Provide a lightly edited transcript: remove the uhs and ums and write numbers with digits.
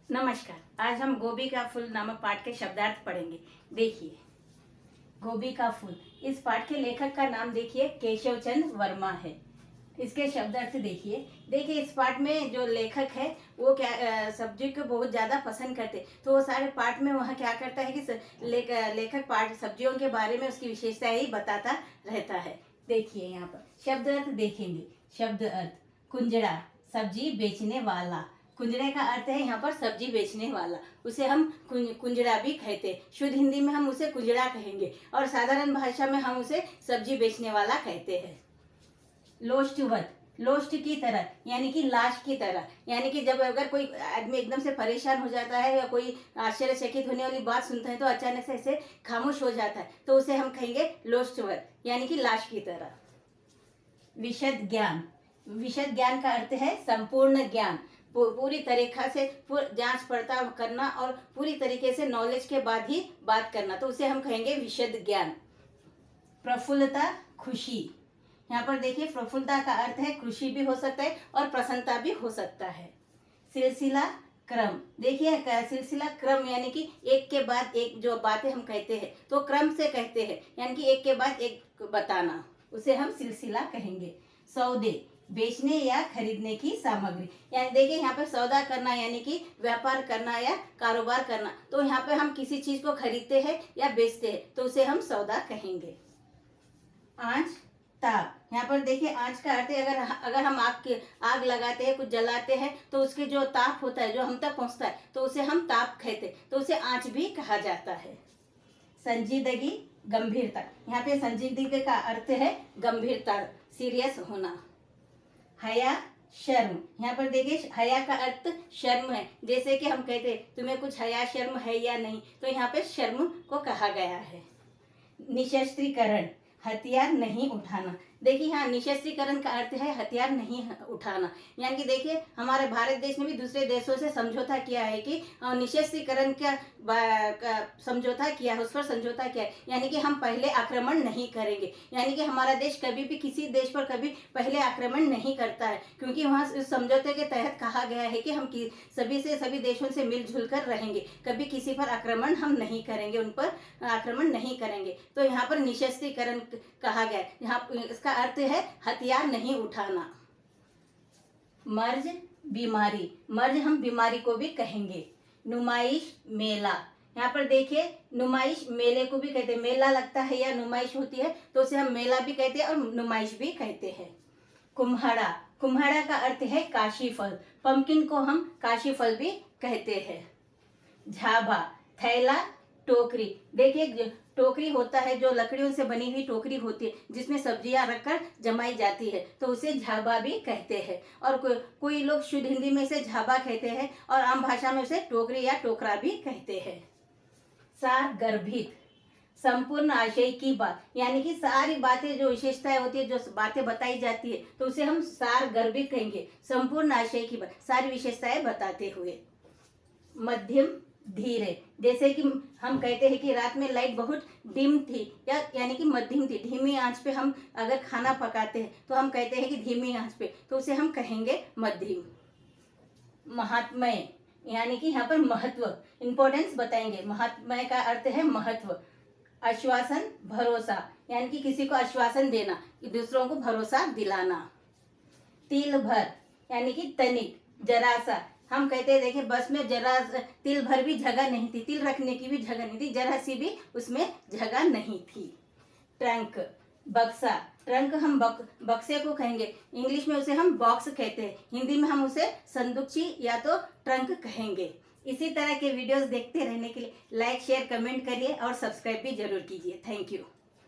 नमस्कार। आज हम गोभी का फूल नामक पाठ के शब्दार्थ पढ़ेंगे। देखिए, गोभी का फूल, इस पाठ के लेखक का नाम देखिए केशव चंद्र वर्मा है। इसके शब्दार्थ देखिए इस पाठ में जो लेखक है वो क्या सब्जी को बहुत ज्यादा पसंद करते, तो वो सारे पाठ में वह क्या करता है कि लेखक पाठ सब्जियों के बारे में उसकी विशेषताएं ही बताता रहता है। देखिए यहाँ पर शब्द अर्थ देखेंगे। शब्द अर्थ, कुंजड़ा सब्जी बेचने वाला। कुंजड़े का अर्थ है यहाँ पर सब्जी बेचने वाला, उसे हम कुंजड़ा भी कहते हैं। शुद्ध हिंदी में हम उसे कुंजड़ा कहेंगे और साधारण भाषा में हम उसे सब्जी बेचने वाला कहते हैं। लोष्टवत, लोष्ट की तरह यानी कि लाश की तरह, यानी कि जब अगर कोई आदमी एकदम से परेशान हो जाता है या कोई आश्चर्यचकित होने वाली बात सुनता है तो अचानक से ऐसे खामोश हो जाता है, तो उसे हम कहेंगे लोष्टवत यानी कि लाश की तरह। विशद ज्ञान, विशद ज्ञान का अर्थ है संपूर्ण ज्ञान, पूरी तरीका से जांच पड़ताल करना और पूरी तरीके से नॉलेज के बाद ही बात करना, तो उसे हम कहेंगे विशद ज्ञान। प्रफुल्लता, खुशी। यहाँ पर देखिए प्रफुल्लता का अर्थ है खुशी भी हो सकता है और प्रसन्नता भी हो सकता है। सिलसिला क्रम, देखिए सिलसिला क्रम यानी कि एक के बाद एक जो बातें हम कहते हैं तो क्रम से कहते हैं, यानी कि एक के बाद एक बताना, उसे हम सिलसिला कहेंगे। सौदे, बेचने या खरीदने की सामग्री, यानी देखिए यहाँ पे सौदा करना यानी कि व्यापार करना या कारोबार करना, तो यहाँ पे हम किसी चीज को खरीदते हैं या बेचते हैं तो उसे हम सौदा कहेंगे। आंच, ताप, यहाँ पर देखिए आंच का अर्थ है अगर हम आग लगाते हैं, कुछ जलाते हैं तो उसके जो ताप होता है जो हम तक पहुंचता है तो उसे हम ताप कहते हैं, तो उसे आंच भी कहा जाता है। संजीदगी, गंभीरता, यहाँ पे संजीदगी का अर्थ है गंभीरता, सीरियस होना। हया, शर्म, यहाँ पर देखिए हया का अर्थ शर्म है, जैसे कि हम कहते हैं तुम्हें कुछ हया शर्म है या नहीं, तो यहाँ पे शर्म को कहा गया है। निशस्त्रीकरण, हथियार नहीं उठाना, देखिए यहाँ निशस्त्रीकरण का अर्थ है हथियार नहीं उठाना, यानी कि देखिए हमारे भारत देश ने भी दूसरे देशों से समझौता किया है कि निशस्त्रीकरण का समझौता किया है, उस पर समझौता किया है, यानी कि हम पहले आक्रमण नहीं करेंगे, यानी कि हमारा देश कभी भी किसी देश पर कभी पहले आक्रमण नहीं करता है, क्योंकि वहाँ इस समझौते के तहत कहा गया है कि हम सभी देशों से मिलजुल कर रहेंगे, कभी किसी पर आक्रमण हम नहीं करेंगे, उन पर आक्रमण नहीं करेंगे, तो यहाँ पर निशस्त्रीकरण कहा गया है। यहाँ इसका अर्थ है हथियार नहीं उठाना। मर्ज, बीमारी, मर्ज हम बीमारी को भी कहेंगे। नुमाइश, मेला, यहाँ पर देखिए नुमाइश मेले को भी कहते हैं, मेला लगता है या नुमाइश होती है तो उसे हम मेला भी कहते हैं और नुमाइश भी कहते हैं। कुम्हाड़ा, कुम्हाड़ा का अर्थ है काशी फल, पंपकिन को हम काशी फल भी कहते हैं। झाबा, थैला, टोकरी, देखिए टोकरी होता है जो लकड़ियों से बनी हुई टोकरी होती है जिसमें सब्जियां रखकर जमाई जाती है, तो उसे झाबा भी कहते हैं, और कोई लोग शुद्ध हिंदी में इसे झाबा कहते हैं और आम भाषा में उसे टोकरी या टोकरा भी कहते हैं। सार गर्भित, संपूर्ण आशय की बात, यानी कि सारी बातें जो विशेषताएं होती है, जो बातें बताई जाती है तो उसे हम सार गर्भित कहेंगे, संपूर्ण आशय की बात, सारी विशेषताएं बताते हुए। मध्यम, धीरे, जैसे कि हम कहते हैं कि रात में लाइट बहुत डिम थी या यानी कि मध्यम थी, धीमी आंच पे हम अगर खाना पकाते हैं तो हम कहते हैं कि धीमी आंच पे, तो उसे हम कहेंगे मध्यम। महात्म्य, यानी कि यहाँ पर महत्व, इंपॉर्टेंस बताएंगे, महात्म्य का अर्थ है महत्व। आश्वासन, भरोसा, यानी कि किसी को आश्वासन देना, दूसरों को भरोसा दिलाना। तिल भर, यानी कि तनिक, जरा सा, हम कहते हैं देखिए बस में जरा तिल भर भी जगह नहीं थी, तिल रखने की भी जगह नहीं थी, जरा सी भी उसमें जगह नहीं थी। ट्रंक, बक्सा, ट्रंक हम बक्से को कहेंगे, इंग्लिश में उसे हम बॉक्स कहते हैं, हिंदी में हम उसे संदूकची या तो ट्रंक कहेंगे। इसी तरह के वीडियोस देखते रहने के लिए लाइक शेयर कमेंट करिए और सब्सक्राइब भी जरूर कीजिए। Thank you.